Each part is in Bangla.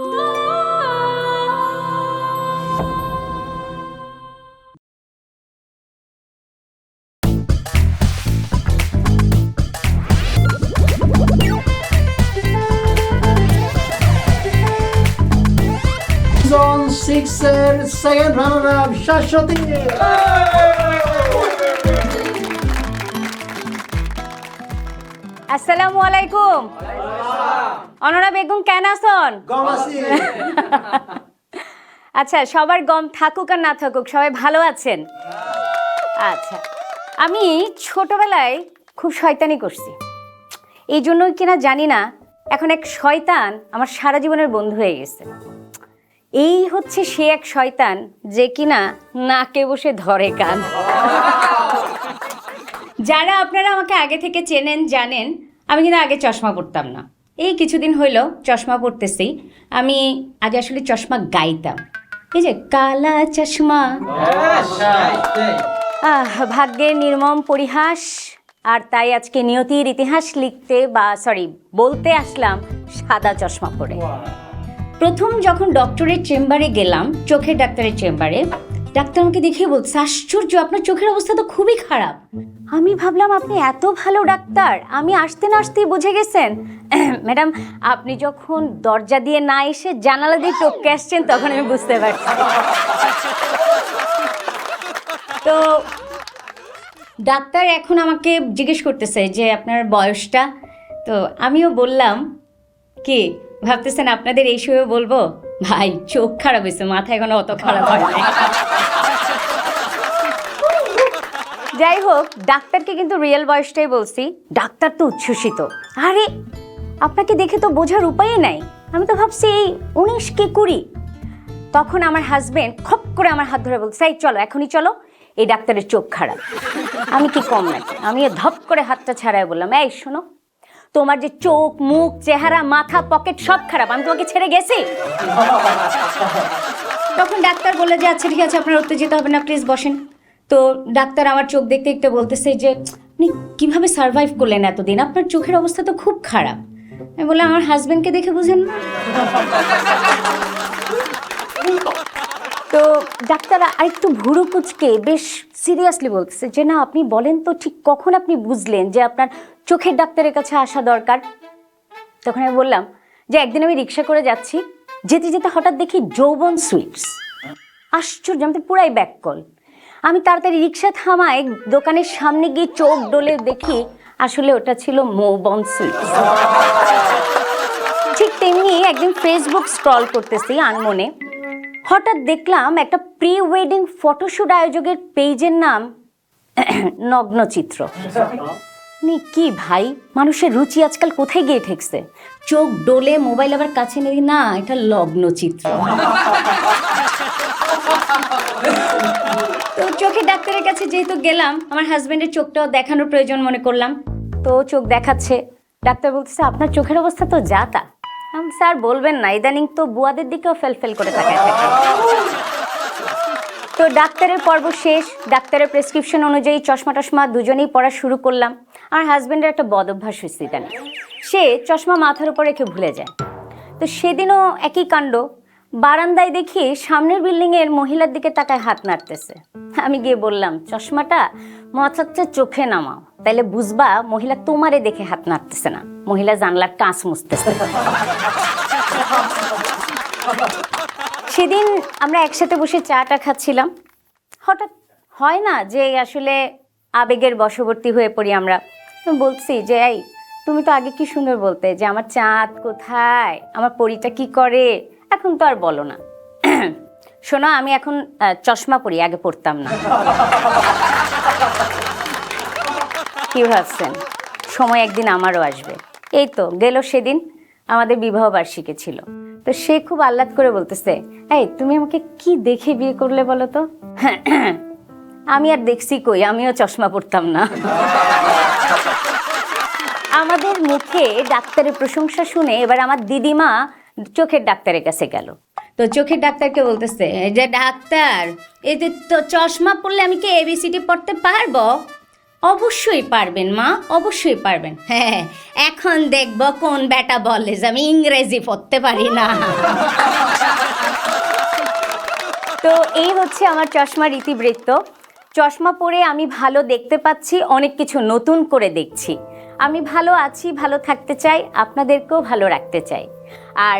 Zone 6-এর সেকেন্ড রানার আপ শাশ্বতী। আসসালামু আলাইকুম। অনরা বেগম কেন আছেন? গম আছি। আচ্ছা, সবার গম থাকুক আর না থাকুক, সবাই ভালো আছেন? আচ্ছা, আমি ছোটবেলায় খুব শয়তানি করছি, এই জন্যই কিনা জানি না এখন এক শয়তান আমার সারা জীবনের বন্ধু হয়ে গেছে। এই হচ্ছে সে এক শয়তান যে কিনা নাকে বসে ধরে কান। যারা আপনারা আমাকে আগে থেকে চেনেন জানেন আমি কিন্তু আগে চশমা পরতাম না, এই কিছুদিন হইল চশমা পরতেছি। আমি আগে আসলে চশমা গাইতাম, এই যে কালা চশমা, ভাগ্যের নির্মম পরিহাস। আর তাই আজকে নিয়তির ইতিহাস লিখতে বলতে আসলাম সাদা চশমা পরে। প্রথম যখন ডক্টরের চেম্বারে গেলাম, চোখের ডাক্তারের চেম্বারে, ডাক্তার আমাকে দেখে বলছে, আশ্চর্য, আপনার চোখের অবস্থা তো খুবই খারাপ। আমি ভাবলাম আপনি এত ভালো ডাক্তার, আমি আসতে না আসতেই বুঝে গেছেন। ম্যাডাম, আপনি যখন দরজা দিয়ে না এসে জানালা দিয়ে টপকে আসছেন তখন আমি বুঝতে পারছি। তো ডাক্তার এখন আমাকে জিজ্ঞেস করতেছে যে আপনার বয়সটা। তো আমিও বললাম, কি ভাবতেছেন আপনাদের এই সময় বলবো? ভাই, চোখ খারাপ হয়েছে, মাথা এখনো অত খারাপ হয় নাই। যাই হোক, ডাক্তারকে কিন্তু রিয়েল বয়সটাই বলছি। ডাক্তার তো উচ্ছ্বসিত, আরে আপনাকে দেখে তো বোঝার উপায়ই নাই। আমি তো ভাবছি এই 19 কি 20। তখন আমার হাজবেন্ড খপ করে আমার হাত ধরে বলছে, এই চলো, এখনই চলো, এই ডাক্তারের চোখ খারাপ। আমি কি কম নাকি? আমিও ধপ করে হাতটা ছাড়াই বললাম, এই শোনো, তোমার যে চোখ, মুখ, চেহারা, মাথা, পকেট সব খারাপ, আমি তোমাকে ছেড়ে গেছি? তখন ডাক্তার বলে যে আচ্ছা ঠিক আছে, আপনার উত্তেজিত হবে না, প্লিজ বসেন। তো ডাক্তার আমার চোখ দেখতে দেখতে বলতেছে যে আপনি কিভাবে সার্ভাইভ করলেন এতদিন, আপনার চোখের অবস্থা তো খুব খারাপ। আমি বললাম, আমার হাজবেন্ডকে দেখে বুঝেন না? তো ডাক্তার আরেকটু ভুরু কুচকে বেশ সিরিয়াসলি বলতেছে যে না, আপনি বলেন তো ঠিক কখন আপনি বুঝলেন যে আপনার চোখের ডাক্তারের কাছে আসা দরকার? তখন আমি বললাম যে একদিন আমি রিক্সা করে যাচ্ছি, যেতে যেতে হঠাৎ দেখি যৌবন সুইটস। আশ্চর্য, আমি তো পুরাই ব্যাককল। আমি তাড়াতাড়ি রিক্সা থামায় দোকানের সামনে গিয়ে চোখ ডলে দেখি আসলে ওটা ছিল মৌবন সুইটস। ঠিক তেমনি একদিন ফেসবুক স্ক্রল করতেছি আনমনে, হঠাৎ দেখলাম একটা প্রি ওয়েডিং ফটোশুট আয়োজকের পেজের নাম নগ্নচিত্র। কি ভাই, মানুষের রুচি আজকাল কোথায় গিয়ে ঠেকছে? চোখ ডোলে মোবাইল আবার কাছে নেই, না এটা লগ্নচিত্র। তো চোখের ডাক্তারের কাছে যেহেতু গেলাম, আমার হাজবেন্ডের চোখটাও দেখানোর প্রয়োজন মনে করলাম। তো চোখ দেখাচ্ছে, ডাক্তার বলতেছে আপনার চোখের অবস্থা তো যা তা। স্যার বলবেন না, ইদানিং তো বুয়াদের দিকেও ফেল করে তাকায় থাকে। তো ডাক্তারের পর্ব শেষ, ডাক্তারের প্রেসক্রিপশন অনুযায়ী চশমা টশমা দুজনেই পড়া শুরু করলাম। আমার হাজবেন্ডের একটা বদ অভ্যাস হয়েছে ইদানিং, সে চশমা মাথার উপর রেখে ভুলে যায়। তো সেদিনও একই কাণ্ড, বারান্দায় দেখি সামনের বিল্ডিংয়ের মহিলার দিকে তাকায় হাত নাড়তেছে। আমি গিয়ে বললাম, চশমাটা মাথার চোখে নামাও, তাইলে বুঝবা মহিলা তোমারে দেখে হাত নাড়তেছে না, মহিলা জানলার কাঁচ মুছতেছে। সেদিন আমরা একসাথে বসে চাটা খাচ্ছিলাম, হঠাৎ হয় না যে আসলে আবেগের বশবর্তী হয়ে পড়ি আমরা। বলছি যে এই তুমি তো আগে কি সুন্দর বলতে যে আমার চাঁদ কোথায়, আমার পরীটা কি করে, এখন তো আর বলো না। শোনো, আমি এখন চশমা পরি, আগে পড়তাম না। কি ভাবছেন সময় একদিন আমারও আসবে? এই তো গেল সেদিন আমাদের বিবাহ বার্ষিকী ছিল। তো সে খুব আহ্লাদ করে বলতেছে, এই তুমি আমাকে কি দেখে বিয়ে করলে বলো তো? আমি আর দেখছি কই, আমিও চশমা পড়তাম না। আমাদের মুখে ডাক্তারের প্রশংসা শুনে এবার আমার দিদিমা চোখের ডাক্তারের কাছে গেল। তো চোখের ডাক্তারকে বলতেছে যে ডাক্তার, এই যে তো চশমা পড়লে আমি কি এবিসিডি পড়তে পারবো? অবশ্যই পারবেন মা, অবশ্যই পারবেন। হ্যাঁ, এখন দেখব কোন বেটা বলে যে আমি ইংরেজি পড়তে পারি না। তো এই হচ্ছে আমার চশমার ইতিবৃত্ত। চশমা পরে আমি ভালো দেখতে পাচ্ছি, অনেক কিছু নতুন করে দেখছি। আমি ভালো আছি, ভালো থাকতে চাই, আপনাদেরকেও ভালো রাখতে চাই। আর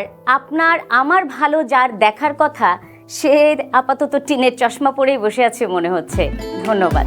আমার ভালো যার দেখার কথা সে আপাতত টিনের চশমা পরেই বসে আছে মনে হচ্ছে। ধন্যবাদ।